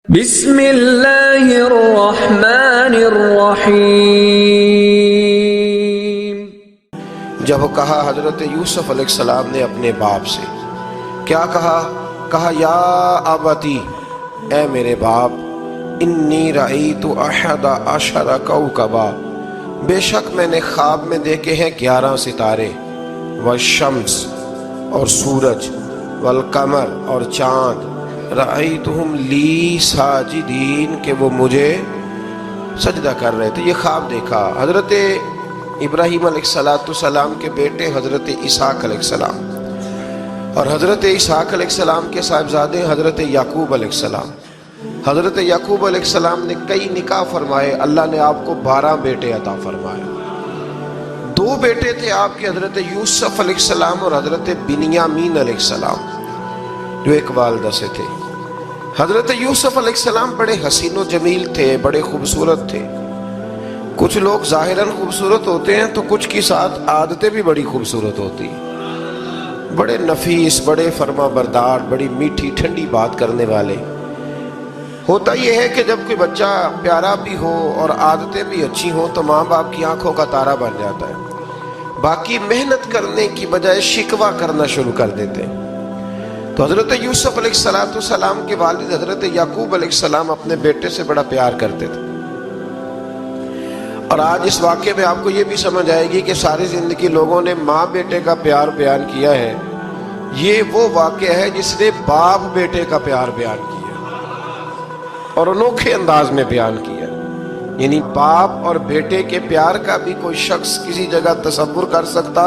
بسم اللہ الرحمن الرحیم۔ جب کہا حضرت یوسف علیہ السلام نے اپنے باپ سے، کیا کہا یا ابتی، اے میرے باپ، انی رأیت احد عشر کوکبا، بے شک میں نے خواب میں دیکھے ہیں 11 ستارے، والشمس اور سورج، والقمر اور چاند، رأیتہم لی ساجدین، کہ وہ مجھے سجدہ کر رہے تھے۔ یہ خواب دیکھا حضرت ابراہیم علیہ السلام کے بیٹے حضرت اسحاق علیہ السلام، اور حضرت اسحاق علیہ السلام کے صاحبزادے حضرت یعقوب علیہ السلام۔ حضرت یعقوب علیہ السلام نے کئی نکاح فرمائے، اللہ نے آپ کو 12 بیٹے عطا فرمائے۔ 2 بیٹے تھے آپ کے، حضرت یوسف علیہ السلام اور حضرت بنیامین علیہ السلام، جو ایک والدہ سے تھے۔ حضرت یوسف علیہ السلام بڑے حسین و جمیل تھے، بڑے خوبصورت تھے۔ کچھ لوگ ظاہراً خوبصورت ہوتے ہیں تو کچھ کی ساتھ عادتیں بھی بڑی خوبصورت ہوتی ہیں، بڑے نفیس، بڑے فرما بردار، بڑی میٹھی ٹھنڈی بات کرنے والے۔ ہوتا یہ ہے کہ جب کوئی بچہ پیارا بھی ہو اور عادتیں بھی اچھی ہوں تو ماں باپ کی آنکھوں کا تارا بن جاتا ہے، باقی محنت کرنے کی بجائے شکوہ کرنا شروع کر دیتے ہیں۔ تو حضرت یوسف علیہ السلام کے والد حضرت یعقوب علیہ السلام اپنے بیٹے سے بڑا پیار کرتے تھے۔ اور آج اس واقعے میں آپ کو یہ بھی سمجھ آئے گی کہ ساری زندگی لوگوں نے ماں بیٹے کا پیار بیان کیا ہے، یہ وہ واقعہ ہے جس نے باپ بیٹے کا پیار بیان کیا اور انوکھے انداز میں بیان کیا۔ یعنی باپ اور بیٹے کے پیار کا بھی کوئی شخص کسی جگہ تصور کر سکتا،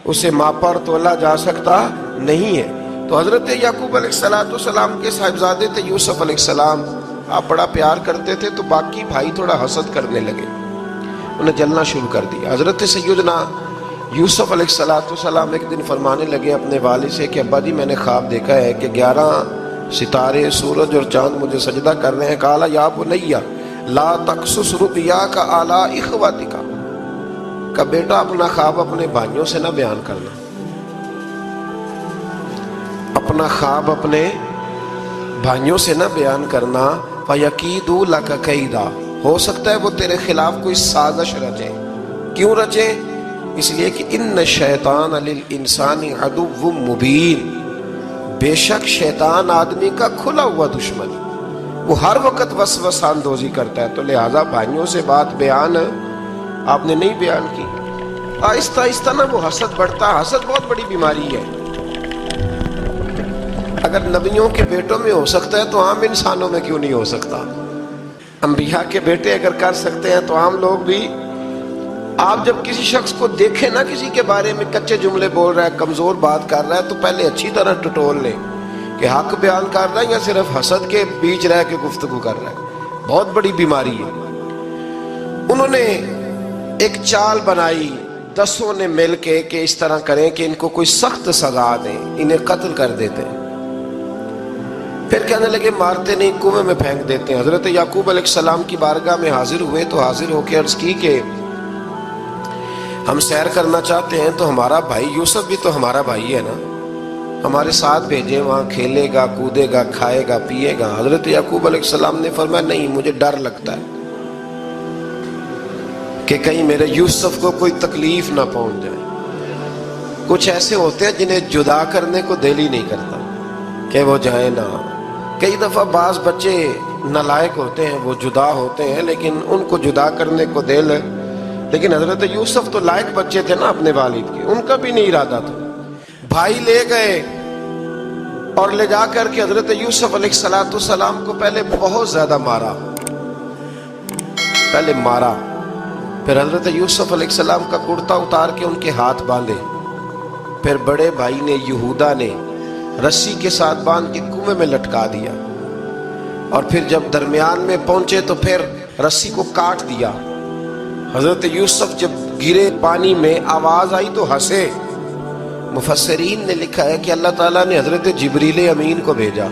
اسے ماپا اور تولا جا سکتا نہیں ہے۔ تو حضرت یعقوب علیہ السلام کے صاحبزادے تھے یوسف علیہ السلام، آپ بڑا پیار کرتے تھے، تو باقی بھائی تھوڑا حسد کرنے لگے، انہیں جلنا شروع کر دیا۔ حضرت سیدنا یوسف علیہ السلام ایک دن فرمانے لگے اپنے والد سے کہ ابا جی میں نے خواب دیکھا ہے کہ 11 ستارے، سورج اور چاند مجھے سجدہ کر رہے ہیں۔ قال یا بنی لا تقصص رؤیاک علی اخوتک، کہ بیٹا اپنا خواب اپنے بھائیوں سے نہ بیان کرنا، اپنا خواب اپنے بھائیوں سے نہ بیان کرنا، فَيَكِيدُوا لَكَ كَيْدًا، ہو سکتا ہے وہ تیرے خلاف کوئی سازش رچیں۔ کیوں رچیں؟ اس لیے کہ ان شیطان للانسان عدو مبین، بے شک شیطان آدمی کا کھلا ہوا دشمن، وہ ہر وقت وسوسہ اندوزی کرتا ہے۔ تو لہٰذا بھائیوں سے بات بیان آپ نے نہیں بیان کی۔ آہستہ آہستہ نہ وہ حسد بڑھتا، حسد بہت بڑی بیماری ہے۔ اگر نبیوں کے بیٹوں میں ہو سکتا ہے تو عام انسانوں میں کیوں نہیں ہو سکتا؟ انبیاء کے بیٹے اگر کر سکتے ہیں تو عام لوگ بھی۔ آپ جب کسی شخص کو دیکھیں نا کسی کے بارے میں کچے جملے بول رہا ہے، کمزور بات کر رہا ہے، تو پہلے اچھی طرح ٹٹول لیں کہ حق بیان کر رہا ہے یا صرف حسد کے بیچ رہ کے گفتگو کر رہا ہے۔ بہت بڑی بیماری ہے۔ انہوں نے ایک چال بنائی 10 نے مل کے کہ اس طرح کریں کہ ان کو کوئی سخت سزا دیں، انہیں قتل کر دیتے ہیں۔ پھر کہنے لگے مارتے نہیں، کنویں میں پھینک دیتے ہیں۔ حضرت یعقوب علیہ السلام کی بارگاہ میں حاضر ہوئے تو حاضر ہو کے عرض کی کہ ہم سیر کرنا چاہتے ہیں، تو ہمارا بھائی یوسف بھی تو ہمارا بھائی ہے نا، ہمارے ساتھ بھیجیں، وہاں کھیلے گا، کودے گا، کھائے گا، پیے گا۔ حضرت یعقوب علیہ السلام نے فرمایا نہیں، مجھے ڈر لگتا ہے کہ کہیں میرے یوسف کو کوئی تکلیف نہ پہنچ جائے۔ کچھ ایسے ہوتے ہیں جنہیں جدا کرنے کو دل ہی نہیں کرتا کہ وہ جائیں نہ۔ کئی دفعہ بعض بچے نالائق ہوتے ہیں، وہ جدا ہوتے ہیں لیکن ان کو جدا کرنے کو دل، لیکن حضرت یوسف تو لائق بچے تھے نا اپنے والد کے، ان کا بھی نہیں ارادہ تھا۔ بھائی لے گئے اور لے جا کر کے حضرت یوسف علیہ السلام کو پہلے بہت زیادہ مارا، پھر حضرت یوسف علیہ السلام کا کرتا اتار کے ان کے ہاتھ باندھے، پھر بڑے بھائی نے یہودا نے رسی کے ساتھ باندھ کے کنویں میں لٹکا دیا، اور پھر جب درمیان میں پہنچے تو پھر رسی کو کاٹ دیا۔ حضرت یوسف جب گرے پانی میں آواز آئی تو ہنسے۔ مفسرین نے لکھا ہے کہ اللہ تعالیٰ نے حضرت جبریل امین کو بھیجا،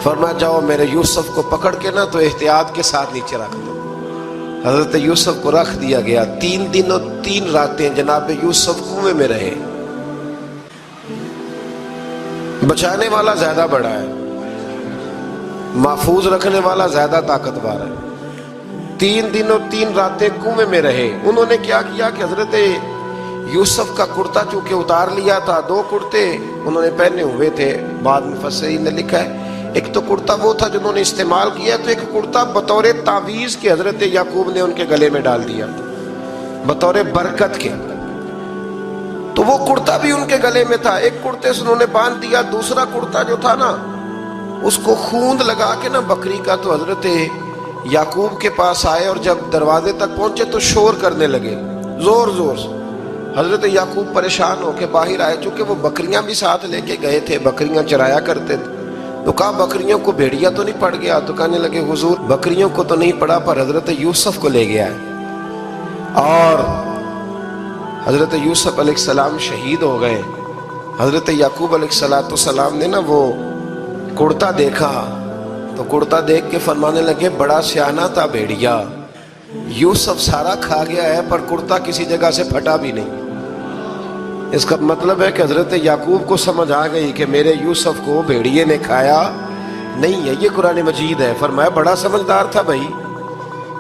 فرمایا جاؤ میرے یوسف کو پکڑ کے نا تو احتیاط کے ساتھ نیچے رکھ دو۔ حضرت یوسف کو رکھ دیا گیا۔ 3 دن اور 3 راتیں جناب یوسف کنویں میں رہے۔ بچانے والا زیادہ بڑا ہے، محفوظ رکھنے والا زیادہ طاقتور ہے۔ 3 دن اور 3 راتیں کنویں میں رہے۔ انہوں نے کیا کیا کہ حضرت یوسف کا کرتا چونکہ اتار لیا تھا، 2 کرتے انہوں نے پہنے ہوئے تھے، بعد مفسرین نے لکھا ہے ایک تو کرتا وہ تھا جنہوں نے استعمال کیا، تو ایک کرتا بطور تعویذ کے حضرت یعقوب نے ان کے گلے میں ڈال دیا تھا بطور برکت کے، تو وہ کرتا بھی ان کے گلے میں تھا۔ ایک کرتے سے انہوں نے باندھ دیا، دوسرا کرتا جو تھا نا اس کو خوند لگا کے نا بکری کا، تو حضرت یعقوب کے پاس آئے اور جب دروازے تک پہنچے تو شور کرنے لگے زور زور سے۔ حضرت یعقوب پریشان ہو کے باہر آئے، چونکہ وہ بکریاں بھی ساتھ لے کے گئے تھے، بکریاں چرایا کرتے تھے، تو کہا بکریوں کو بھیڑیا تو نہیں پڑ گیا؟ تو کہنے لگے حضور بکریوں کو تو نہیں پڑا پر حضرت یوسف کو لے گیا ہے، اور حضرت یوسف علیہ السلام شہید ہو گئے۔ حضرت یعقوب علیہ السلام نے نا وہ کرتا دیکھا تو کرتا دیکھ کے فرمانے لگے بڑا سیانہ تھا بھیڑیا، یوسف سارا کھا گیا ہے پر کرتا کسی جگہ سے پھٹا بھی نہیں۔ اس کا مطلب ہے کہ حضرت یعقوب کو سمجھ آ گئی کہ میرے یوسف کو بھیڑیے نے کھایا نہیں ہے، یہ قرآن مجید ہے۔ فرمایا بڑا سمجھدار تھا بھائی،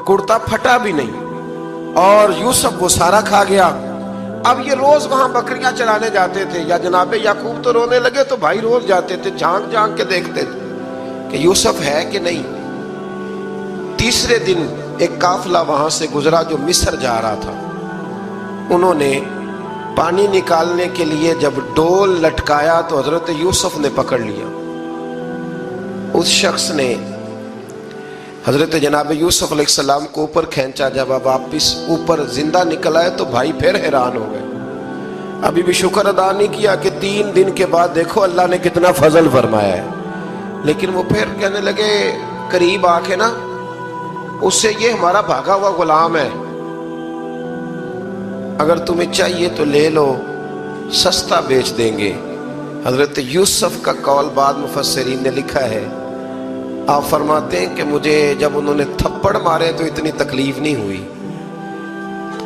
کرتا پھٹا بھی نہیں اور یوسف وہ سارا کھا گیا۔ اب یہ روز وہاں بکریاں چرانے جاتے تھے، یا جناب یعقوب تو رونے لگے تو بھائی روز جاتے تھے، جھانک جھانک کے دیکھتے تھے کہ یوسف ہے کہ نہیں۔ تیسرے دن ایک قافلہ وہاں سے گزرا جو مصر جا رہا تھا، انہوں نے پانی نکالنے کے لیے جب ڈول لٹکایا تو حضرت یوسف نے پکڑ لیا۔ اس شخص نے حضرت جناب یوسف علیہ السلام کو اوپر کھینچا، جب اب واپس اوپر زندہ نکل آئے تو بھائی پھر حیران ہو گئے، ابھی بھی شکر ادا نہیں کیا کہ 3 دن کے بعد دیکھو اللہ نے کتنا فضل فرمایا ہے۔ لیکن وہ پھر کہنے لگے قریب آ کے نا اس سے یہ ہمارا بھاگا ہوا غلام ہے، اگر تمہیں چاہیے تو لے لو، سستا بیچ دیں گے۔ حضرت یوسف کا قول بعد مفسرین نے لکھا ہے، آپ فرماتے ہیں کہ مجھے جب انہوں نے تھپڑ مارے تو اتنی تکلیف نہیں ہوئی،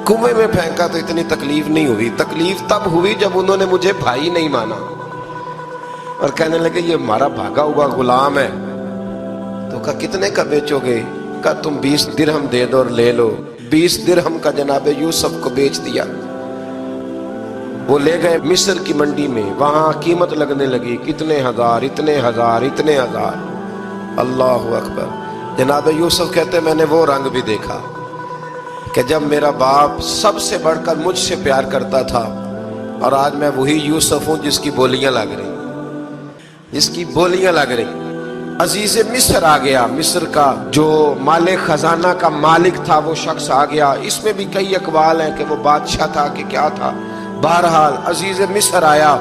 کنویں میں پھینکا تو اتنی تکلیف نہیں ہوئی، تکلیف تب ہوئی جب انہوں نے مجھے بھائی نہیں مانا اور کہنے لگے یہ ہمارا بھاگا ہوا غلام ہے۔ تو کہا کتنے کا بیچو گے؟ کہا تم 20 درہم دے دو اور لے لو۔ 20 درہم کا جناب یوسف کو بیچ دیا۔ وہ لے گئے مصر کی منڈی میں، وہاں قیمت لگنے لگی، کتنے ہزار، اتنے ہزار، اتنے ہزار۔ اللہ اکبر۔ جناب یوسف کہتے میں نے وہ رنگ بھی دیکھا کہ جب میرا باپ سب سے بڑھ کر مجھ سے پیار کرتا تھا اور آج میں وہی یوسف ہوں جس کی بولیاں لگ رہی، جس کی بولیاں لگ رہی۔ عزیز مصر آ گیا، مصر کا جو مال خزانہ کا مالک تھا وہ شخص آ گیا۔ اس میں بھی کئی اقوال ہیں کہ وہ بادشاہ تھا کہ کیا تھا، بہرحال عزیز مصر آیا،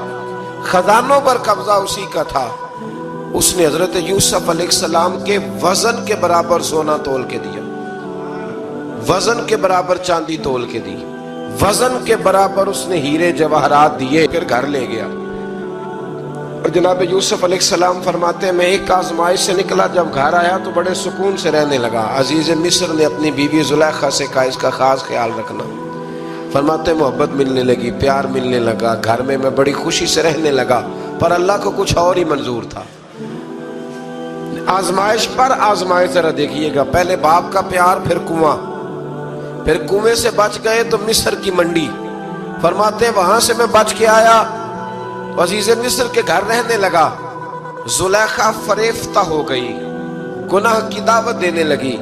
خزانوں پر قبضہ اسی کا تھا۔ اس نے حضرت یوسف علیہ السلام کے وزن کے برابر سونا تول کے دیا، وزن کے برابر چاندی تول کے دی، وزن کے برابر اس نے ہیرے جواہرات دیے، پھر گھر لے گیا۔ اور جناب یوسف علیہ السلام فرماتے ہیں میں ایک آزمائش سے نکلا، جب گھر آیا تو بڑے سکون سے رہنے لگا۔ عزیز مصر نے اپنی بیوی زلیخا سے کہا اس کا خاص خیال رکھنا۔ فرماتے محبت ملنے لگی، پیار ملنے لگا، گھر میں بڑی خوشی سے رہنے لگا، پر اللہ کو کچھ اور ہی منظور تھا۔ آزمائش پر آزمائش ذرا دیکھیے گا، پہلے باپ کا پیار، پھر کنواں، پھر کنویں سے بچ گئے تو مصر کی منڈی۔ فرماتے وہاں سے میں بچ کے آیا، عزیز مصر کے گھر رہنے لگا۔ زلیخا فریفتہ ہو گئی، گناہ کی دعوت دینے لگی،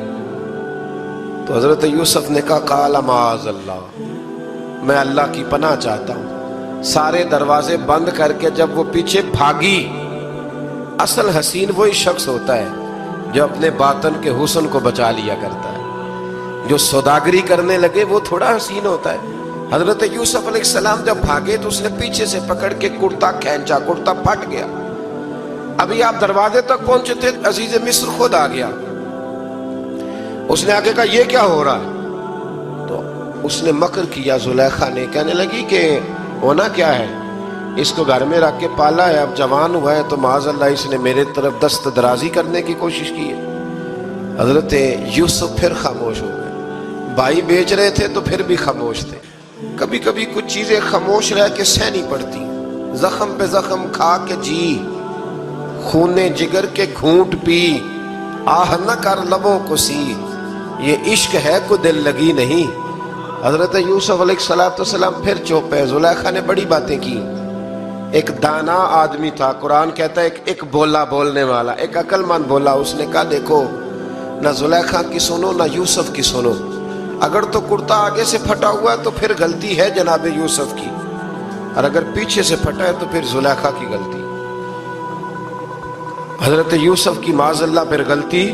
تو حضرت یوسف نے کہا قال معاذ اللہ، میں اللہ کی پناہ چاہتا ہوں۔ سارے دروازے بند کر کے جب وہ پیچھے بھاگی، اصل حسین وہی شخص ہوتا ہے جو اپنے باطن کے حسن کو بچا لیا کرتا ہے، جو سوداگری کرنے لگے وہ تھوڑا حسین ہوتا ہے۔ حضرت یوسف علیہ السلام جب بھاگے تو اس نے پیچھے سے پکڑ کے کرتا کھینچا، کرتا پھٹ گیا۔ ابھی آپ دروازے تک پہنچے تھے، عزیز مصر خود آ گیا۔ اس نے آگے کہا یہ کیا ہو رہا ہے؟ تو اس نے مکر کیا، زلیخا نے، کہنے لگی کہ ہونا کیا ہے، اس کو گھر میں رکھ کے پالا ہے، اب جوان ہوا ہے تو معاذ اللہ اس نے میرے طرف دست درازی کرنے کی کوشش کی ہے۔ حضرت یوسف پھر خاموش ہو گئے، بھائی بیچ رہے تھے تو پھر بھی خاموش تھے۔ کبھی کبھی کچھ چیزیں خاموش رہ کے سہنی پڑتی، زخم پہ زخم کھا کے جی، خون جگر کے گھونٹ پی، آہ نہ کر لبوں کو سی، یہ عشق ہے کو دل لگی نہیں۔ حضرت یوسف علیہ السلام پھر چپ ہے۔ زلیخا نے بڑی باتیں کی۔ ایک دانا آدمی تھا، قرآن کہتا ہے ایک بولا بولنے والا، ایک عقل مند بولا۔ اس نے کہا دیکھو نہ زلیخا کی سنو نہ یوسف کی سنو، اگر تو کرتا آگے سے پھٹا ہوا ہے تو پھر غلطی ہے جناب یوسف کی، اور اگر پیچھے سے پھٹا ہے تو پھر زلیخا کی غلطی۔ حضرت یوسف کی معاذ اللہ پھر غلطی،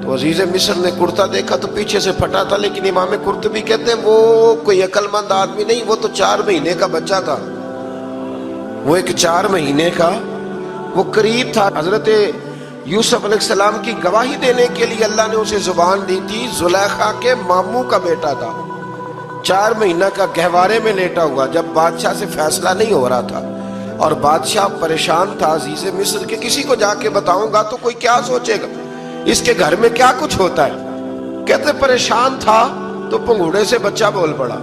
تو عزیز مصر نے کرتا دیکھا تو پیچھے سے پھٹا تھا، لیکن امام قرطبی کہتے ہیں وہ کوئی عقل مند آدمی نہیں، وہ تو 4 مہینے کا بچہ تھا، وہ ایک 4 مہینے کا وہ قریب تھا۔ حضرت یوسف علیہ السلام کی گواہی دینے کے لیے اللہ نے اسے زبان دی تھی، زلیخا کے ماموں کا بیٹا تھا، 4 مہینہ کا گہوارے میں لیٹا ہوا، جب بادشاہ سے فیصلہ نہیں ہو رہا تھا اور بادشاہ پریشان تھا عزیز مصر کہ کسی کو جا کے بتاؤں گا تو کوئی کیا سوچے گا، اس کے گھر میں کیا کچھ ہوتا ہے۔ کہتے پریشان تھا تو پنگوڑے سے بچہ بول پڑا،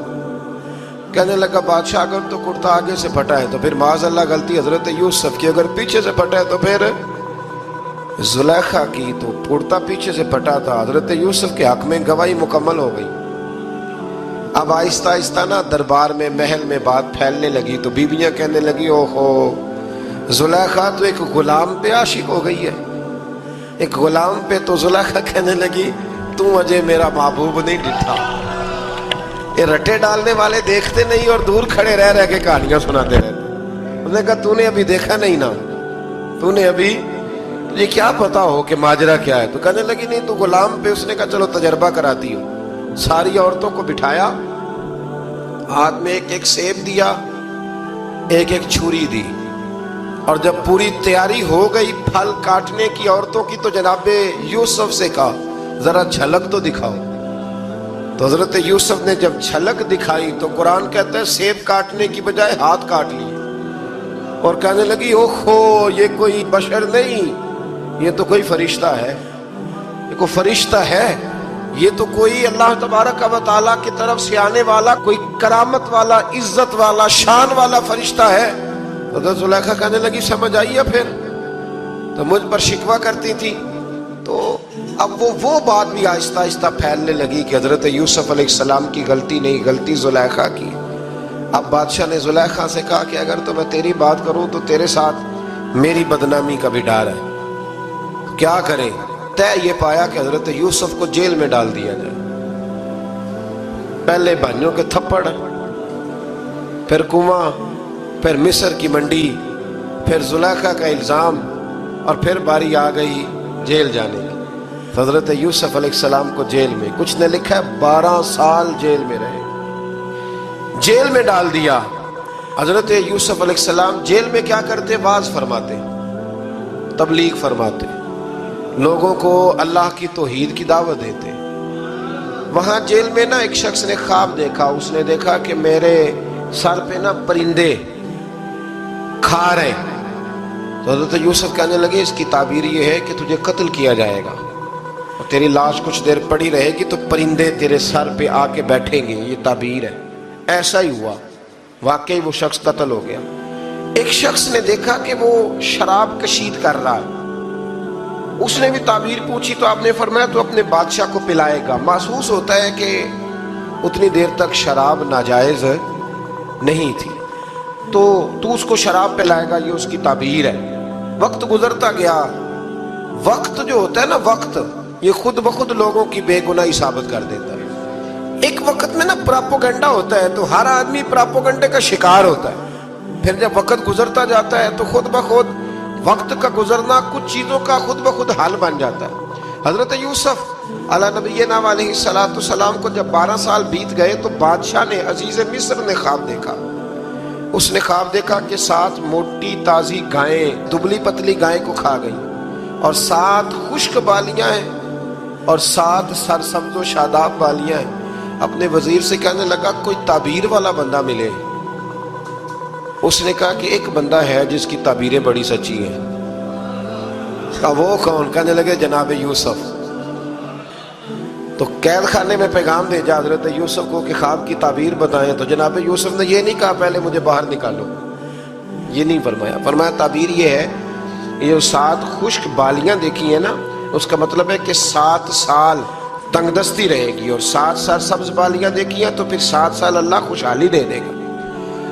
کہنے لگا بادشاہ اگر تو کرتا آگے سے پھٹا ہے تو پھر معاذ اللہ غلطی حضرت یوسف کی، اگر پیچھے سے پھٹا ہے تو پھر زلیخا کی، تو کرتا پیچھے سے پھٹا تھا۔ حضرت یوسف کے حق میں گواہی مکمل ہو گئی۔ اب آہستہ آہستہ نا دربار میں محل میں بات پھیلنے لگی، تو بیویاں کہنے لگی اوہو زلیخا تو ایک غلام پہ عاشق ہو گئی ہے، ایک غلام پہ۔ تو زلیخا کہنے لگی تو اجے میرا محبوب نہیں ڈٹھا۔ یہ رٹے ڈالنے والے دیکھتے نہیں اور دور کھڑے رہ رہ کے کہانیاں سناتے رہتے۔ انہوں نے کہا تو نے ابھی دیکھا نہیں نا، تو نے ابھی یہ کیا پتا ہو کہ ماجرا کیا ہے؟ تو کہنے لگی نہیں تو غلام پہ۔ اس نے کہا چلو تجربہ کراتی ہوں۔ ساری عورتوں کو بٹھایا، ہاتھ میں ایک ایک سیب دیا، ایک ایک چھری دی، اور جب پوری تیاری ہو گئی پھل کاٹنے کی عورتوں کی، تو جناب یوسف سے کہا ذرا جھلک تو دکھاؤ۔ تو حضرت یوسف نے جب جھلک دکھائی تو قرآن کہتا ہے سیب کاٹنے کی بجائے ہاتھ کاٹ لیے، اور کہنے لگی اوہو یہ کوئی بشر نہیں، یہ تو کوئی فرشتہ ہے، یہ کوئی فرشتہ ہے، یہ تو کوئی اللہ تبارک و تعالیٰ کی طرف سے آنے والا کوئی کرامت والا عزت والا شان والا فرشتہ ہے۔ حضرت زلیخا کہنے لگی سمجھ آئی ہے پھر، تو مجھ پر شکوہ کرتی تھی۔ تو اب وہ بات بھی آہستہ آہستہ پھیلنے لگی کہ حضرت یوسف علیہ السلام کی غلطی نہیں، غلطی زلیخا کی۔ اب بادشاہ نے زلیخا سے کہا کہ اگر تو میں تیری بات کروں تو تیرے ساتھ میری بدنامی کا بھی ڈر ہے، کیا کریں؟ طے یہ پایا کہ حضرت یوسف کو جیل میں ڈال دیا جائے۔ پہلے بھائیوں کے تھپڑ، پھر کنواں، پھر مصر کی منڈی، پھر زلیخا کا الزام، اور پھر باری آ گئی جیل جانے کی۔ حضرت یوسف علیہ السلام کو جیل میں، کچھ نے لکھا ہے 12 سال جیل میں رہے، جیل میں ڈال دیا۔ حضرت یوسف علیہ السلام جیل میں کیا کرتے؟ واعظ فرماتے، تبلیغ فرماتے، لوگوں کو اللہ کی توحید کی دعوت دیتے۔ وہاں جیل میں نا ایک شخص نے خواب دیکھا، اس نے دیکھا کہ میرے سر پہ نا پرندے کھا رہے۔ تو حضرت یوسف کہنے لگے اس کی تعبیر یہ ہے کہ تجھے قتل کیا جائے گا، اور تیری لاش کچھ دیر پڑی رہے گی تو پرندے تیرے سر پہ آ کے بیٹھیں گے، یہ تعبیر ہے۔ ایسا ہی ہوا، واقعی وہ شخص قتل ہو گیا۔ ایک شخص نے دیکھا کہ وہ شراب کشید کر رہا ہے، اس نے بھی تعبیر پوچھی تو آپ نے فرمایا تو اپنے بادشاہ کو پلائے گا۔ محسوس ہوتا ہے کہ اتنی دیر تک شراب ناجائز نہیں تھی، تو اس کو شراب پلائے گا، یہ اس کی تعبیر ہے۔ وقت گزرتا گیا، وقت جو ہوتا ہے نا، وقت یہ خود بخود لوگوں کی بے گناہی ثابت کر دیتا ہے۔ ایک وقت میں نا پراپوگنڈا ہوتا ہے تو ہر آدمی پراپوگنڈے کا شکار ہوتا ہے، پھر جب وقت گزرتا جاتا ہے تو خود بخود وقت کا گزرنا کچھ چیزوں کا خود بخود حل بن جاتا ہے۔ حضرت یوسف علیہ نبینا علیہ السلام کو جب 12 سال بیت گئے تو بادشاہ نے، عزیز مصر نے خواب دیکھا۔ اس نے خواب دیکھا کہ 7 موٹی تازی گائیں دبلی پتلی گائیں کو کھا گئی، اور 7 خشک بالیاں ہیں اور 7 سرسبز و شاداب بالیاں ہیں۔ اپنے وزیر سے کہنے لگا کوئی تعبیر والا بندہ ملے۔ اس نے کہا کہ ایک بندہ ہے جس کی تعبیریں بڑی سچی ہیں۔ کہا وہ کون؟ کہنے لگے جناب یوسف۔ تو قید خانے میں پیغام بھیجا حضرت یوسف کو کہ خواب کی تعبیر بتائیں، تو جناب یوسف نے یہ نہیں کہا پہلے مجھے باہر نکالو، یہ نہیں فرمایا۔ فرمایا تعبیر یہ ہے، یہ 7 خشک بالیاں دیکھی ہیں نا، اس کا مطلب ہے کہ 7 سال تنگ دستی رہے گی، اور 7 سال سبز بالیاں دیکھی ہیں تو پھر 7 سال اللہ خوشحالی دے دے گا۔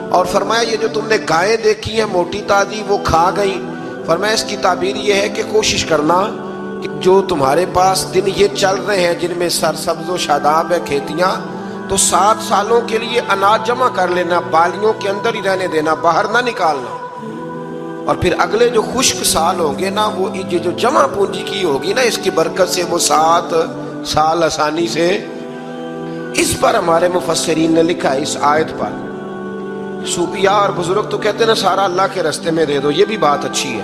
اور فرمایا یہ جو تم نے گائیں دیکھی ہیں موٹی تازی وہ کھا گئی، فرمایا اس کی تعبیر یہ ہے کہ کوشش کرنا کہ جو تمہارے پاس دن یہ چل رہے ہیں جن میں سرسبز و شاداب ہے کھیتیاں، تو 7 سالوں کے لیے اناج جمع کر لینا، بالیوں کے اندر ہی رہنے دینا، باہر نہ نکالنا، اور پھر اگلے جو خشک سال ہوں گے نا، وہ یہ جو جمع پونجی کی ہوگی نا، اس کی برکت سے وہ 7 سال آسانی سے۔ اس پر ہمارے مفسرین نے لکھا ہے، اس آیت پر صوفیاء اور بزرگ تو کہتے ہیں نا سارا اللہ کے راستے میں دے دو، یہ بھی بات اچھی ہے،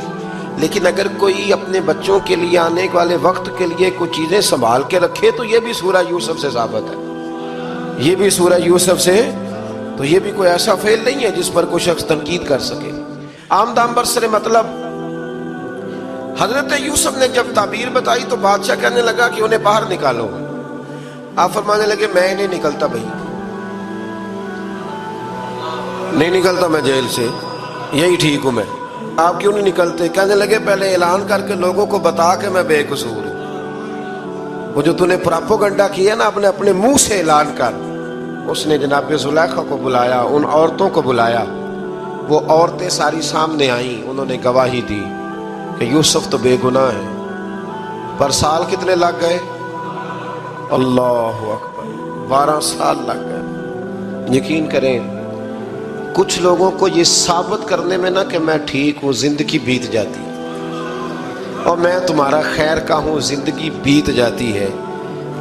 لیکن اگر کوئی اپنے بچوں کے لیے آنے والے وقت کے لیے کوئی چیزیں سنبھال کے رکھے تو یہ بھی سورہ یوسف سے ثابت ہے، یہ بھی سورہ یوسف سے، تو یہ بھی کوئی ایسا فعل نہیں ہے جس پر کوئی شخص تنقید کر سکے۔ آمدام برسر مطلب حضرت یوسف نے جب تعبیر بتائی تو بادشاہ کہنے لگا کہ انہیں باہر نکالو، آپ فرمانے لگے میں نہیں نکلتا بھائی، نہیں نکلتا میں جیل سے، یہی ٹھیک ہوں میں، آپ کیوں نہیں نکلتے؟ کہنے لگے پہلے اعلان کر کے لوگوں کو بتا کہ میں بے قصور ہوں، وہ جو تو نے پراپوگنڈا کیا نا اپنے منہ سے اعلان کر۔ اس نے جناب زلیخا کو بلایا، ان عورتوں کو بلایا، وہ عورتیں ساری سامنے آئیں، انہوں نے گواہی دی کہ یوسف تو بے گناہ ہے، پر سال کتنے لگ گئے؟ اللہ اکبر، 12 سال لگ گئے۔ یقین کریں کچھ لوگوں کو یہ ثابت کرنے میں نا کہ میں ٹھیک ہوں زندگی بیت جاتی ہے، اور میں تمہارا خیر کا ہوں زندگی بیت جاتی ہے۔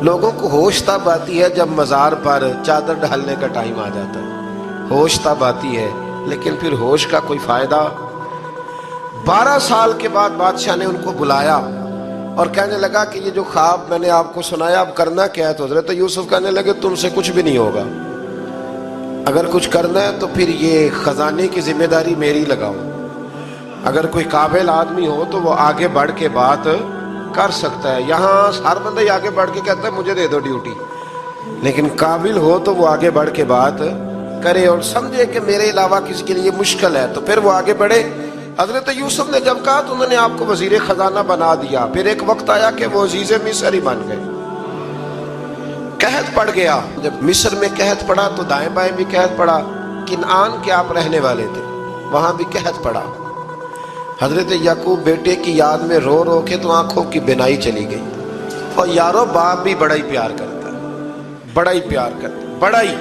لوگوں کو ہوش تب آتی ہے جب مزار پر چادر ڈالنے کا ٹائم آ جاتا ہے، ہوش تب آتی ہے، لیکن پھر ہوش کا کوئی فائدہ۔ 12 سال کے بعد بادشاہ نے ان کو بلایا اور کہنے لگا کہ یہ جو خواب میں نے آپ کو سنایا اب کرنا کیا ہے؟ تو حضرت یوسف کہنے لگے تم سے کچھ بھی نہیں ہوگا، اگر کچھ کرنا ہے تو پھر یہ خزانے کی ذمہ داری میری لگاؤ، اگر کوئی قابل آدمی ہو تو وہ آگے بڑھ کے بات کر سکتا ہے۔ یہاں ہر بندہ ہی آگے بڑھ کے کہتا ہے مجھے دے دو ڈیوٹی، لیکن قابل ہو تو وہ آگے بڑھ کے بات کرے اور سمجھے کہ میرے علاوہ کسی کے لیے مشکل ہے تو پھر وہ آگے بڑھے۔ حضرت یوسف نے جب کہا تو انہوں نے آپ کو وزیر خزانہ بنا دیا، پھر ایک وقت آیا کہ وہ عزیز مصر ہی بن گئے، قحط پڑ گیا۔ جب مصر میں قحط پڑا تو دائیں بائیں بھی قحط پڑا، کنعان کے آپ رہنے والے تھے وہاں بھی قحط پڑا۔ حضرت یعقوب بیٹے کی یاد میں رو رو کے تو آنکھوں کی بینائی چلی گئی۔ اور یارو باپ بھی بڑا ہی پیار کرتا ہے، بڑا ہی پیار کرتا ہے، بڑا ہی،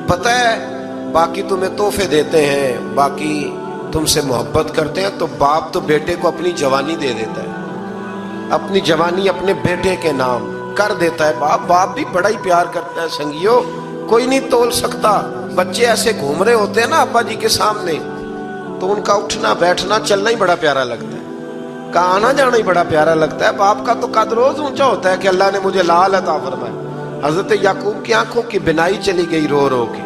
پتہ ہے باقی تمہیں تحفے دیتے ہیں، باقی تم سے محبت کرتے ہیں، تو باپ تو بیٹے کو اپنی جوانی دے دیتا ہے، اپنی جوانی اپنے بیٹے کے نام کر دیتا ہے۔ باپ بھی بڑا ہی پیار کرتا ہے۔ سنگیو کوئی نہیں تول سکتا، بچے ایسے گھوم رہے ہوتے ہیں نا ابا جی کے سامنے تو ان کا اٹھنا بیٹھنا چلنا ہی بڑا پیارا لگتا ہے، کا آنا جانا ہی بڑا پیارا لگتا ہے۔ باپ کا تو قد روز اونچا ہوتا ہے کہ اللہ نے مجھے لال عطا فرمایا۔ حضرت یعقوب کی آنکھوں کی بینائی چلی گئی رو رو کے۔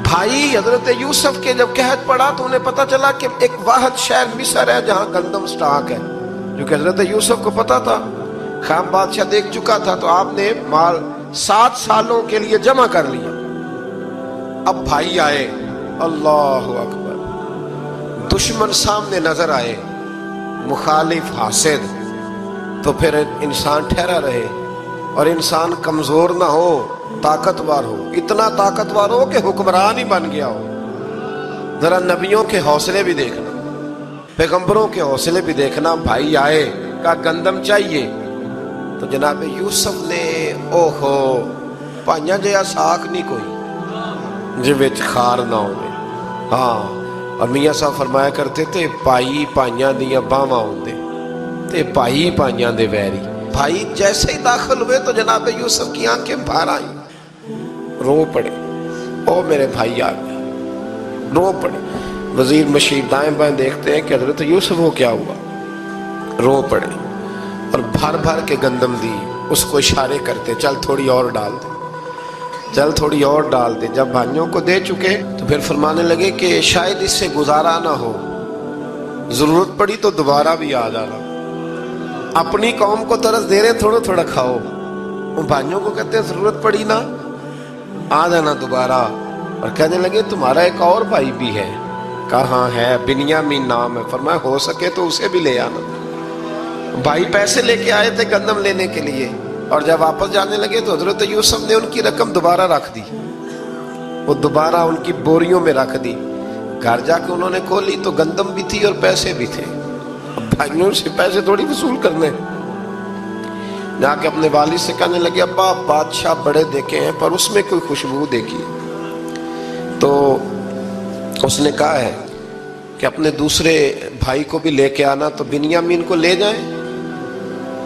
بھائی حضرت یوسف کے جب قحط پڑا تو انہیں پتا چلا کہ ایک واحد شہر مصر ہے جہاں گندم سٹاک ہے، جو کہ حضرت یوسف کو پتا تھا، خام بادشاہ دیکھ چکا تھا، تو آپ نے مال 7 سالوں کے لیے جمع کر لیا۔ اب بھائی آئے، اللہ اکبر، دشمن سامنے نظر آئے، مخالف حاسد، تو پھر انسان ٹھہرا رہے اور انسان کمزور نہ ہو، طاقتور ہو، اتنا طاقتور ہو کہ حکمران ہی بن گیا ہو۔ ذرا نبیوں کے حوصلے بھی دیکھنا، پیغمبروں کے حوصلے بھی دیکھنا۔ بھائی آئے کہا گندم چاہیے، تو جناب یوسف نے اوہو پائیاں جیا ساکھ نہیں کوئی جی وچ خار نہ ہوئے۔ ہاں، اور میاں صاحب فرمایا کرتے تھے پائی پائیاں دیاں باواں ہوندے تے پائی پائیاں دے ویری۔ بھائی جیسے ہی داخل ہوئے تو جناب یوسف کی آنکھیں باہر آئیں، رو پڑے، او میرے بھائی آ گیا، رو پڑے۔ وزیر مشیر دائیں بائیں دیکھتے ہیں کہ حضرت یوسف کو کیا ہوا، رو پڑے اور بھر بھر کے گندم دی، اس کو اشارے کرتے چل تھوڑی اور ڈال دے، چل تھوڑی اور ڈال دے۔ جب بھائیوں کو دے چکے تو پھر فرمانے لگے کہ شاید اس سے گزارا نہ ہو، ضرورت پڑی تو دوبارہ بھی آ جانا، اپنی قوم کو ترس دے رہے تھوڑا تھوڑا کھاؤ۔ ان بھائیوں کو کہتے ہیں ضرورت پڑی نا آ جانا دوبارہ۔ اور کہنے لگے تمہارا ایک اور بھائی بھی ہے، کہاں ہے؟ بنیامین نام ہے۔ فرمایا ہو سکے تو اسے بھی لے آنا۔ بھائی پیسے لے کے آئے تھے گندم لینے کے لیے، اور جب واپس جانے لگے تو حضرت یوسف نے ان کی رقم دوبارہ رکھ دی، وہ دوبارہ ان کی بوریوں میں رکھ دی۔ گھر جا کے انہوں نے کھولی تو گندم بھی تھی اور پیسے بھی تھے۔ اب بھائیوں سے پیسے تھوڑی وصول کرنے، جا کے اپنے والد سے کہنے لگے ابا بادشاہ بڑے دیکھے ہیں پر اس میں کوئی خوشبو دیکھی، تو اس نے کہا ہے کہ اپنے دوسرے بھائی کو بھی لے کے آنا، تو بنیامین کو لے جائیں۔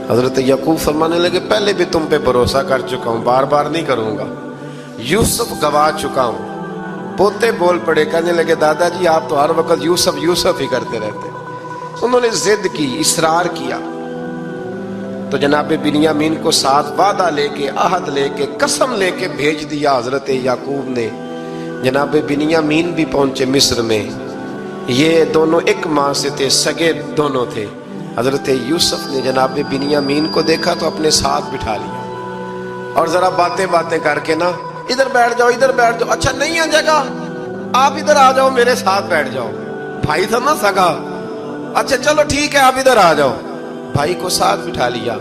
حضرت یعقوب فرمانے لگے پہلے بھی تم پہ بھروسہ کر چکا ہوں، بار بار نہیں کروں گا، یوسف گوا چکا ہوں۔ پوتے بول پڑے، کہنے لگے دادا جی آپ تو ہر وقت یوسف یوسف ہی کرتے رہتے۔ انہوں نے ضد کی، اصرار کیا، تو جناب بنیامین کو ساتھ وعدہ لے کے، عہد لے کے، قسم لے کے بھیج دیا حضرت یعقوب نے۔ جناب بنیامین بھی پہنچے مصر میں، یہ دونوں ایک ماں سے تھے، سگے دونوں تھے۔ حضرت یوسف نے جناب بنیامین کو دیکھا تو اپنے ساتھ بٹھا لیا، اور ذرا باتیں کر کے نا ادھر بیٹھ جاؤ ادھر بیٹھ جاؤ، اچھا نہیں ہے جگہ آپ ادھر آ جاؤ میرے ساتھ بیٹھ جاؤ، بھائی تھا نا سگا، اچھا چلو ٹھیک ہے آپ ادھر آ جاؤ، بھائی کو ساتھ بٹھا لیا۔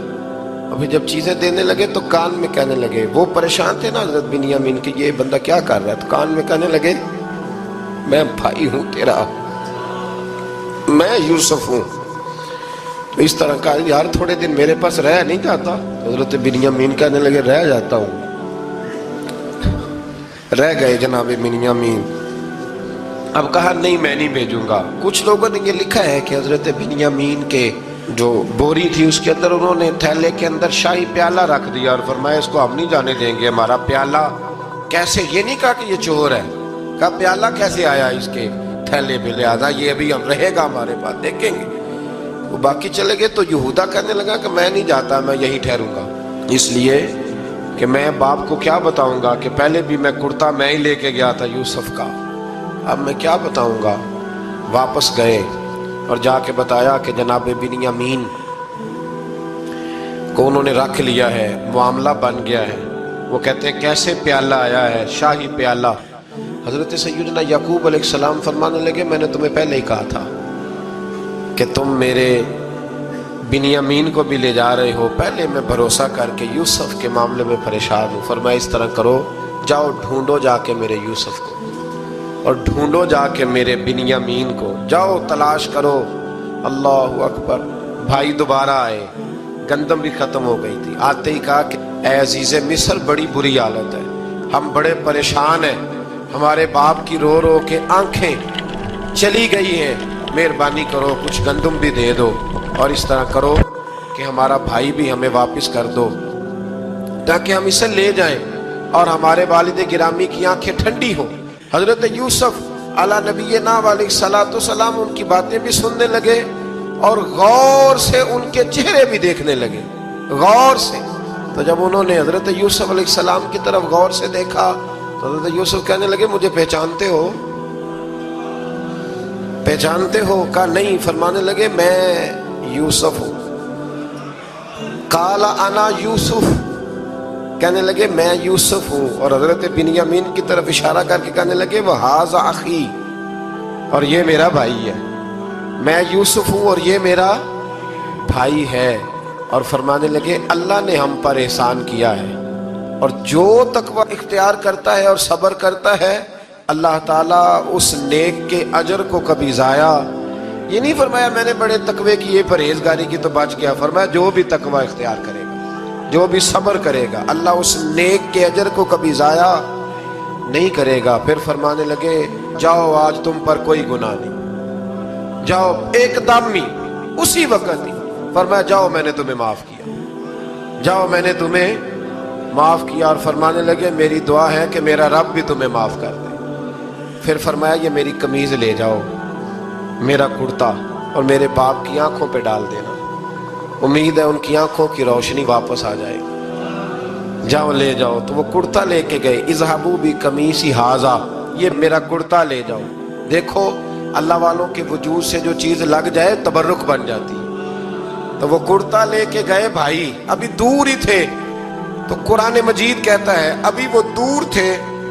ابھی جب چیزیں دینے لگے تو کان میں کہنے لگے، وہ پریشان تھے نا حضرت بنیامین کہ یہ بندہ کیا کر رہا ہے، تو کان میں کہنے لگے میں بھائی ہوں تیرا، میں یوسف ہوں۔ تو اس طرح کہا یار تھوڑے دن میرے پاس رہ نہیں جاتا، حضرت بنیامین کہنے لگے رہ جاتا ہوں۔ رہ گئے جناب بنیامین۔ اب کہا نہیں میں نہیں بھیجوں گا۔ کچھ لوگوں نے یہ لکھا ہے کہ حضرت بنیامین کے جو بوری تھی اس کے اندر انہوں نے تھیلے کے اندر شاہی پیالہ رکھ دیا اور فرمایا اس کو ہم نہیں جانے دیں گے، ہمارا پیالہ کیسے، یہ نہیں کہا کہ یہ چور ہے، کہا پیالہ کیسے آیا اس کے تھیلے میں، لہذا یہ ابھی ہم رہے گا ہمارے پاس، دیکھیں گے۔ وہ باقی چلے گئے تو یہودا کہنے لگا کہ میں نہیں جاتا، میں یہیں ٹھہروں گا، اس لیے کہ میں باپ کو کیا بتاؤں گا کہ پہلے بھی میں کرتا میں ہی لے کے گیا تھا یوسف کا، اب میں کیا بتاؤں گا۔ واپس گئے اور جا کے بتایا کہ جناب بنیامین کو انہوں نے رکھ لیا ہے، معاملہ بن گیا ہے۔ وہ کہتے ہیں کیسے پیالہ آیا ہے، شاہی پیالہ۔ حضرت سیدنا یعقوب علیہ السلام فرمانے لگے میں نے تمہیں پہلے ہی کہا تھا کہ تم میرے بنیامین کو بھی لے جا رہے ہو، پہلے میں بھروسہ کر کے یوسف کے معاملے میں پریشان ہوں۔ فرمایا اس طرح کرو، جاؤ ڈھونڈو جا کے میرے یوسف کو، اور ڈھونڈو جا کے میرے بنیامین کو، جاؤ تلاش کرو۔ اللہ اکبر۔ بھائی دوبارہ آئے، گندم بھی ختم ہو گئی تھی، آتے ہی کہا کہ اے عزیز مصر بڑی بری حالت ہے، ہم بڑے پریشان ہیں، ہمارے باپ کی رو رو کے آنکھیں چلی گئی ہیں، مہربانی کرو کچھ گندم بھی دے دو، اور اس طرح کرو کہ ہمارا بھائی بھی ہمیں واپس کر دو تاکہ ہم اسے لے جائیں اور ہمارے والد گرامی کی آنکھیں ٹھنڈی ہوں۔ حضرت یوسف علی نبینا علیہ الصلوۃ والسلام ان کی باتیں بھی سننے لگے اور غور سے ان کے چہرے بھی دیکھنے لگے، غور سے۔ تو جب انہوں نے حضرت یوسف علیہ السلام کی طرف غور سے دیکھا تو حضرت یوسف کہنے لگے مجھے پہچانتے ہو، پہچانتے ہو؟ کہا نہیں۔ فرمانے لگے میں یوسف ہوں۔ قال انا یوسف، کہنے لگے میں یوسف ہوں، اور حضرت بنیامین کی طرف اشارہ کر کے کہنے لگے وہذا اخی، اور یہ میرا بھائی ہے، میں یوسف ہوں اور یہ میرا بھائی ہے۔ اور فرمانے لگے اللہ نے ہم پر احسان کیا ہے، اور جو تقوی اختیار کرتا ہے اور صبر کرتا ہے اللہ تعالیٰ اس نیک کے اجر کو کبھی ضائع، یہ نہیں فرمایا میں نے بڑے تقوی کی، یہ پرہیزگاری کی تو بچ گیا، فرمایا جو بھی تقوی اختیار کرے گا، جو بھی صبر کرے گا، اللہ اس نیک کے اجر کو کبھی ضائع نہیں کرے گا۔ پھر فرمانے لگے جاؤ آج تم پر کوئی گناہ نہیں، جاؤ ایک دم ہی اسی وقت ہی فرمایا جاؤ میں نے تمہیں معاف کیا، جاؤ میں نے تمہیں معاف کیا۔ اور فرمانے لگے میری دعا ہے کہ میرا رب بھی تمہیں معاف کر دے۔ پھر فرمایا یہ میری قمیض لے جاؤ، میرا کرتا، اور میرے باپ کی آنکھوں پہ ڈال دینا، امید ہے ان کی آنکھوں کی روشنی واپس آ جائے گی، جاؤ لے جاؤ۔ تو وہ کرتا لے کے گئے، اذهبوا بقمیصی ھذا، یہ میرا کرتا لے جاؤ۔ دیکھو اللہ والوں کے وجود سے جو چیز لگ جائے تبرک بن جاتی ہے۔ تو وہ کرتا لے کے گئے، بھائی ابھی دور ہی تھے، تو قرآن مجید کہتا ہے ابھی وہ دور تھے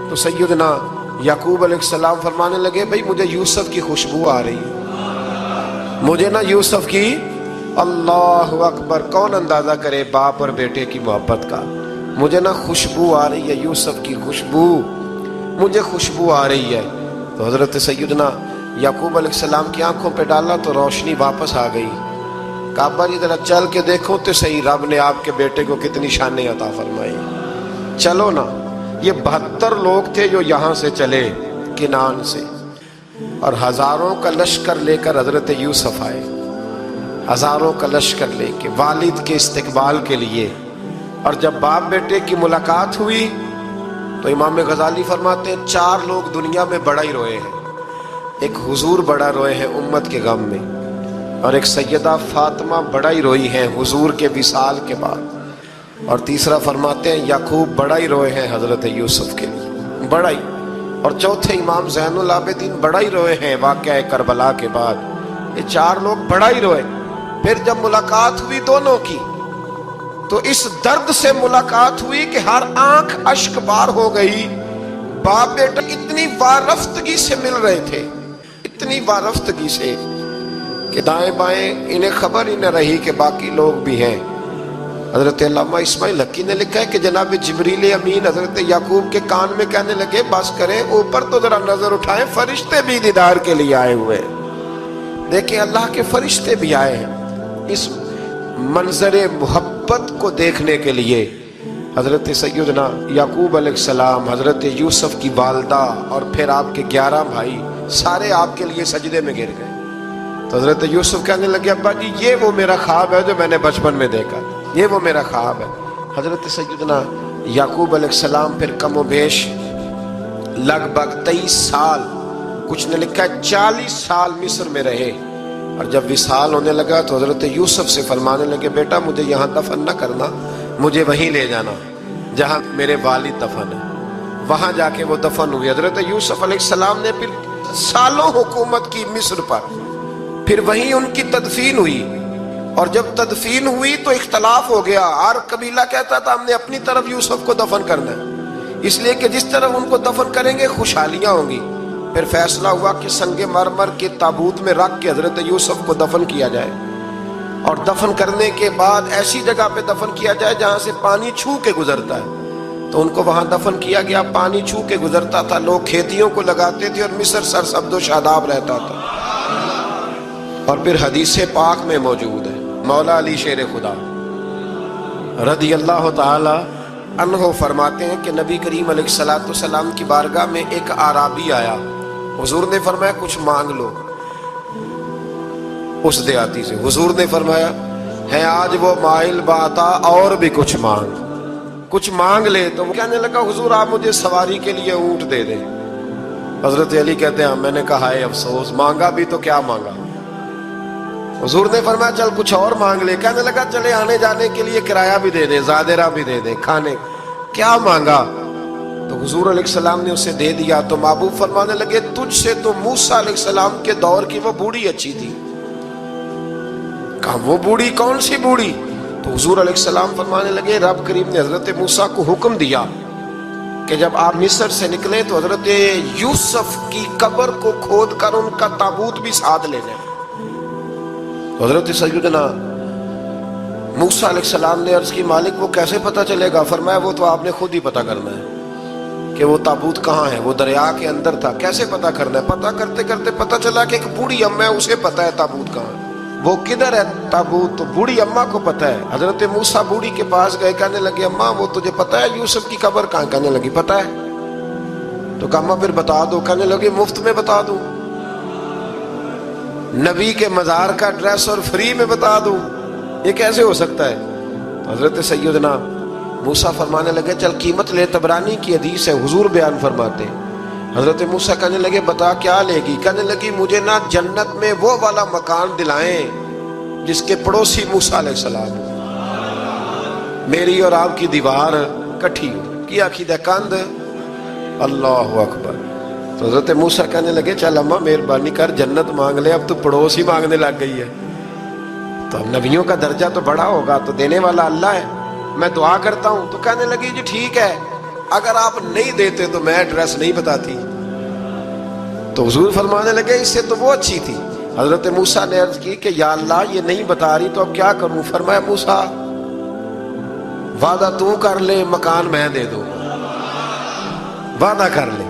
تو سیدنا یعقوب علیہ السلام فرمانے لگے بھئی مجھے یوسف کی خوشبو آ رہی ہے، مجھے نا یوسف کی اللہ اکبر، کون اندازہ کرے باپ اور بیٹے کی محبت کا۔ مجھے نا خوشبو آ رہی ہے یوسف کی، خوشبو، مجھے خوشبو آ رہی ہے۔ تو حضرت سیدنا یعقوب علیہ السلام کی آنکھوں پہ ڈالا تو روشنی واپس آ گئی۔ کہا ابا جی ذرا چل کے دیکھو تو صحیح، رب نے آپ کے بیٹے کو کتنی شانیں عطا فرمائی۔ چلو نا، یہ 72 لوگ تھے جو یہاں سے چلے کنعان سے، اور ہزاروں کا لشکر لے کر حضرت یوسف آئے، ہزاروں کا لشکر لے کے والد کے استقبال کے لیے۔ اور جب باپ بیٹے کی ملاقات ہوئی تو امام غزالی فرماتے ہیں 4 لوگ دنیا میں بڑا ہی روئے ہیں۔ ایک حضور بڑا روئے ہیں امت کے غم میں، اور ایک سیدہ فاطمہ بڑا ہی روئی ہیں حضور کے وصال کے بعد، اور تیسرا فرماتے ہیں یعقوب بڑا ہی روئے ہیں حضرت یوسف کے لیے، بڑا ہی، اور چوتھے امام زین العابدین بڑا ہی روئے ہیں واقعہ کربلا کے بعد۔ یہ 4 لوگ بڑا ہی روئے۔ پھر جب ملاقات ہوئی دونوں کی تو اس درد سے ملاقات ہوئی کہ ہر آنکھ اشک بار ہو گئی۔ باپ بیٹا اتنی وارفتگی سے مل رہے تھے، اتنی وارفتگی سے کہ دائیں بائیں انہیں خبر ہی نہ رہی کہ باقی لوگ بھی ہیں۔ حضرت علامہ اسماعیل حقی نے لکھا ہے کہ جناب جبریل امین حضرت یعقوب کے کان میں کہنے لگے بس کریں، اوپر تو ذرا نظر اٹھائیں، فرشتے بھی دیدار کے لیے آئے ہوئے ہیں۔ دیکھیں اللہ کے فرشتے بھی آئے ہیں اس منظر محبت کو دیکھنے کے لیے۔ حضرت سیدنا یعقوب علیہ السلام، حضرت یوسف کی والدہ، اور پھر آپ کے 11 بھائی سارے آپ کے لیے سجدے میں گر گئے۔ تو حضرت یوسف کہنے لگے ابا جی یہ وہ میرا خواب ہے جو میں نے بچپن میں دیکھا، یہ وہ میرا خواب ہے۔ حضرت سیدنا یعقوب علیہ السلام پھر کم و بیش لگ بھگ 23 سال، کچھ نے لکھا ہے 40 سال مصر میں رہے، اور جب وصال ہونے لگا تو حضرت یوسف سے فرمانے لگے بیٹا مجھے یہاں دفن نہ کرنا، مجھے وہیں لے جانا جہاں میرے والد دفن ہے۔ وہاں جا کے وہ دفن ہوئے۔ حضرت یوسف علیہ السلام نے پھر سالوں حکومت کی مصر پر، پھر وہیں ان کی تدفین ہوئی، اور جب تدفین ہوئی تو اختلاف ہو گیا۔ ہر قبیلہ کہتا تھا ہم نے اپنی طرف یوسف کو دفن کرنا ہے، اس لیے کہ جس طرف ان کو دفن کریں گے خوشحالیاں ہوں گی۔ پھر فیصلہ ہوا کہ سنگ مرمر کے تابوت میں رکھ کے حضرت یوسف کو دفن کیا جائے، اور دفن کرنے کے بعد ایسی جگہ پہ دفن کیا جائے جہاں سے پانی چھو کے گزرتا ہے۔ تو ان کو وہاں دفن کیا گیا، پانی چھو کے گزرتا تھا، لوگ کھیتیوں کو لگاتے تھے، اور مصر سرسبز و شاداب رہتا تھا۔ اور پھر حدیث پاک میں موجود ہے، مولا علی شیر خدا رضی اللہ تعالی عنہ فرماتے ہیں کہ نبی کریم علیہ السلام کی بارگاہ میں ایک اعرابی آیا، حضور نے فرمایا کچھ مانگ لو۔ اس دیہاتی سے حضور نے فرمایا ہے آج وہ مائل باتا، اور بھی کچھ مانگ لے۔ تو وہ کہنے لگا حضور آپ مجھے سواری کے لیے اونٹ دے دیں۔ حضرت علی کہتے ہیں میں نے کہا ہے افسوس، مانگا بھی تو کیا مانگا۔ حضور نے فرمایا چل کچھ اور مانگ لے۔ کہنے لگا چلے آنے جانے کے لیے کرایہ بھی دے دے، زادرہ بھی دے دے، کھانے۔ کیا مانگا؟ تو حضور علیہ السلام نے اسے دے دیا۔ تو محبوب فرمانے لگے تجھ سے تو موسیٰ علیہ السلام کے دور کی وہ بوڑھی اچھی تھی۔ کہا وہ بوڑھی کون سی بوڑھی؟ تو حضور علیہ السلام فرمانے لگے رب کریم نے حضرت موسیٰ کو حکم دیا کہ جب آپ مصر سے نکلیں تو حضرت یوسف کی قبر کو کھود کر ان کا تابوت بھی ساتھ لے جائیں۔ تو حضرت سیدنا موسیٰ علیہ السلام نے عرض کی مالک وہ کیسے پتہ چلے گا؟ فرمایا وہ تو آپ نے خود ہی پتہ کرنا ہے کہ وہ تابوت کہاں ہے۔ وہ دریا کے اندر تھا، کیسے پتہ کرنا ہے؟ پتہ کرتے کرتے پتہ چلا کہ ایک بوڑھی اماں ہے، اسے پتہ ہے تابوت کہاں ہے، وہ کدھر ہے تابوت، تو بوڑھی اماں کو پتہ ہے۔ حضرت موسیٰ بوڑھی کے پاس گئے، کہنے لگے اماں وہ تجھے پتہ ہے یوسف کی قبر کہاں؟ کہنے لگی پتہ ہے۔ تو کہا اماں پھر بتا دو۔ کہنے لگے مفت میں بتا دوں، نبی کے مزار کا ایڈریس اور فری میں بتا دوں، یہ کیسے ہو سکتا ہے؟ تو حضرت سیدنا موسیٰ فرمانے لگے چل قیمت لے، طبرانی کی حدیث ہے، حضور بیان فرماتے ہیں۔ حضرت موسیٰ کہنے لگے بتا کیا لے گی؟ کہنے لگی مجھے نا جنت میں وہ والا مکان دلائیں جس کے پڑوسی موسیٰ علیہ السلام، میری اور آپ کی دیوار کٹھی ہو، کیا عقیدہ کند، اللہ اکبر۔ تو حضرت موسیٰ کہنے لگے چل اماں مہربانی کر جنت مانگ لے، اب تو پڑوس ہی مانگنے لگ گئی ہے، تو نبیوں کا درجہ تو بڑا ہوگا، تو دینے والا اللہ ہے، میں دعا کرتا ہوں۔ تو کہنے لگی جی ٹھیک ہے، اگر آپ نہیں دیتے تو میں ایڈریس نہیں بتاتی۔ تو حضور فرمانے لگے اس سے تو وہ اچھی تھی، حضرت موسیٰ نے عرض کی کہ یا اللہ یہ نہیں بتا رہی تو اب کیا کروں؟ فرمایا موسیٰ وعدہ تو کر لے، مکان میں دے دوں، وعدہ کر لے۔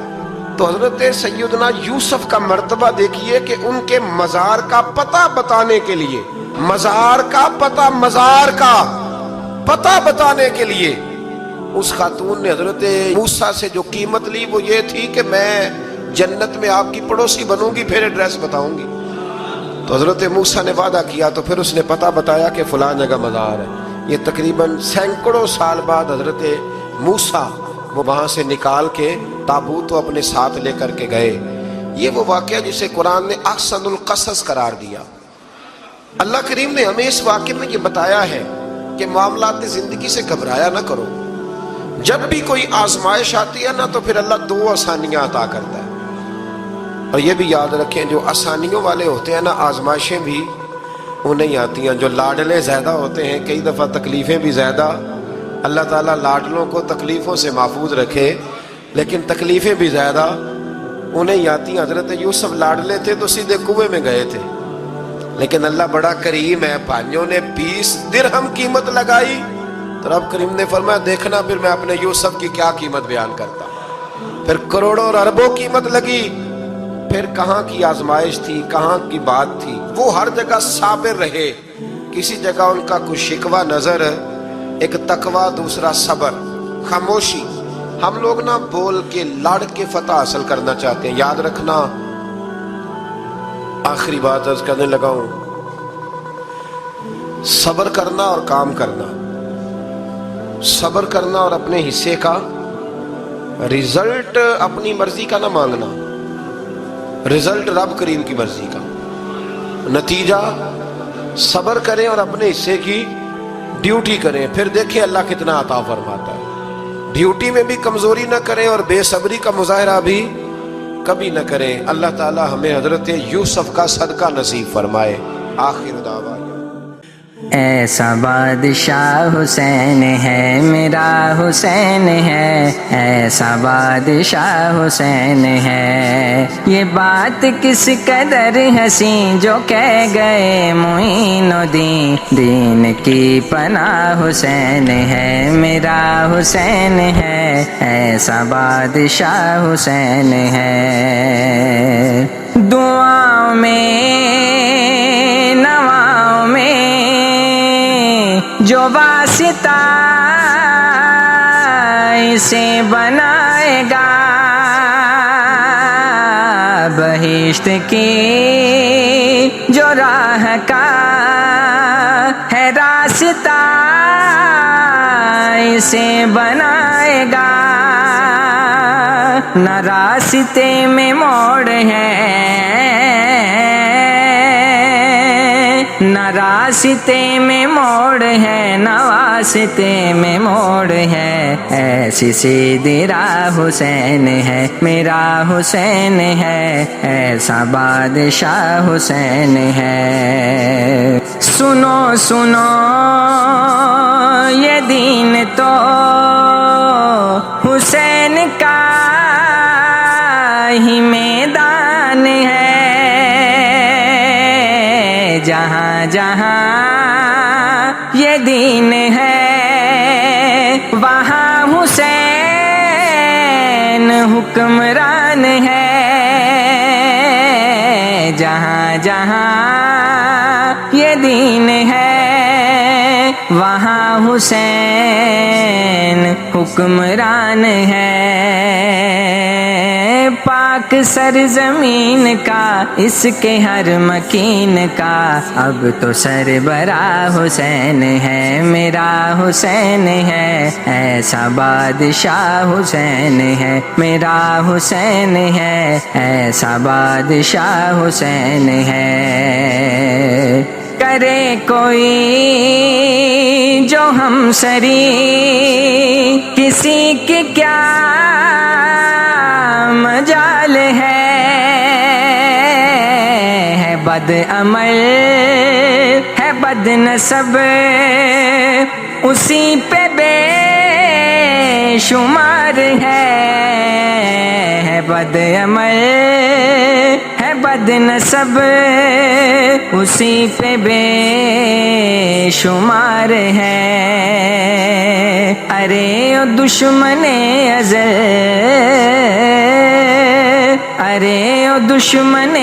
تو حضرت سیدنا یوسف کا مرتبہ دیکھیے کہ ان کے مزار کا پتہ بتانے کے لیے، مزار کا پتہ، مزار کا پتہ بتانے کے لیے اس خاتون نے حضرت موسیٰ سے جو قیمت لی وہ یہ تھی کہ میں جنت میں آپ کی پڑوسی بنوں گی، پھر ایڈریس بتاؤں گی۔ تو حضرت موسیٰ نے وعدہ کیا تو پھر اس نے پتہ بتایا کہ فلاں جگہ مزار ہے۔ یہ تقریباً سینکڑوں سال بعد حضرت موسیٰ وہ وہاں سے نکال کے تابوت کو اپنے ساتھ لے کر کے گئے۔ یہ وہ واقعہ جسے قرآن نے احسن القصص قرار دیا۔ اللہ کریم نے ہمیں اس واقعے میں یہ بتایا ہے کہ معاملات زندگی سے گھبرایا نہ کرو۔ جب بھی کوئی آزمائش آتی ہے نا تو پھر اللہ دو آسانیاں عطا کرتا ہے، اور یہ بھی یاد رکھیں جو آسانیوں والے ہوتے ہیں نا آزمائشیں بھی انہیں آتی ہیں۔ جو لاڈلے زیادہ ہوتے ہیں کئی دفعہ تکلیفیں بھی زیادہ۔ اللہ تعالیٰ لاڈلوں کو تکلیفوں سے محفوظ رکھے، لیکن تکلیفیں بھی زیادہ انہیں آتی ہیں۔ حضرت یوسف لاڈلے تھے تو سیدھے کنویں میں گئے تھے، لیکن اللہ بڑا کریم ہے، بھائیوں نے 20 درہم قیمت لگائی تو رب کریم نے فرمایا دیکھنا پھر میں اپنے یوسف کی کیا قیمت بیان کرتا ہوں۔ پھر کروڑوں اور اربوں قیمت لگی، پھر کہاں کی آزمائش تھی، کہاں کی بات تھی، وہ ہر جگہ صابر رہے۔ کسی جگہ ان کا کوئی شکوہ نظر، ایک تقوی، دوسرا صبر، خاموشی۔ ہم لوگ نہ بول کے لڑ کے فتح حاصل کرنا چاہتے ہیں، یاد رکھنا۔ آخری بات عرض کرنے لگا ہوں، صبر کرنا اور کام کرنا، صبر کرنا اور اپنے حصے کا رزلٹ اپنی مرضی کا نہ مانگنا، رزلٹ رب کریم کی مرضی کا، نتیجہ صبر کریں اور اپنے حصے کی ڈیوٹی کریں، پھر دیکھیں اللہ کتنا عطا فرماتا ہے۔ ڈیوٹی میں بھی کمزوری نہ کریں اور بے صبری کا مظاہرہ بھی کبھی نہ کریں۔ اللہ تعالی ہمیں حضرت یوسف کا صدقہ نصیب فرمائے۔ آخر دعوانا ایسا بادشاہ حسین ہے میرا حسین ہے، ایسا بادشاہ حسین ہے۔ یہ بات کس قدر حسین جو کہہ گئے معین الدین، دین کی پناہ حسین ہے میرا حسین ہے، ایسا بادشاہ حسین ہے۔ دعاؤں میں نواؤں میں جو واسطہ اسے بنائے گا، بہشت کی جو راہ کا ہے راستہ اسے بنائے گا، نہ راستے میں موڑ ہے، نہ راستے میں موڑ ہے، نہ واسطے میں موڑ ہے، ایسی سیدھی راہ حسین ہے میرا حسین ہے، ایسا بادشاہ حسین ہے۔ سنو سنو یہ دین تو حسین کا ہی میدان ہے، جہاں جہاں یہ دین ہے وہاں حسین حکمران ہے، جہاں جہاں یہ دین ہے وہاں حسین حکمران ہے۔ پاک سرزمین کا اس کے ہر مکین کا اب تو سربراہ حسین ہے میرا حسین ہے، ایسا بادشاہ حسین ہے میرا حسین ہے، ایسا بادشاہ حسین ہے۔ کرے کوئی جو ہم سری کسی کی کیا مجال ہے، بد عمل ہے بد نسب اسی پہ بے شمار ہے، بد عمل ہے بد نسب اسی پہ بے شمار ہے ارے او دشمن ازل ارے او دشمن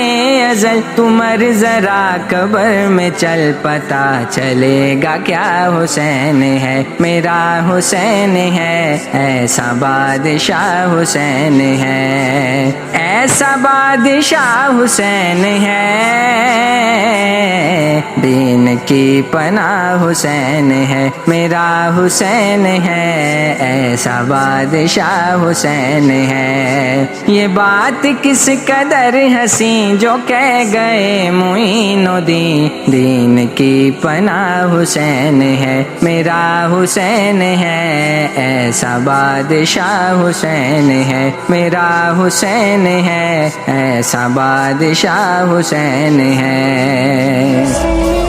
ازل تمہر ذرا قبر میں چل پتا چلے گا کیا حسین ہے میرا حسین ہے ایسا بادشاہ حسین ہے ایسا بادشاہ حسین ہے دین کی پناہ حسین ہے میرا حسین ہے ایسا بادشاہ حسین ہے یہ بات کس قدر حسین جو کہہ گئے معین الدین دین کی پناہ حسین ہے میرا حسین ہے ایسا بادشاہ حسین ہے میرا حسین ہے ایسا بادشاہ حسین ہے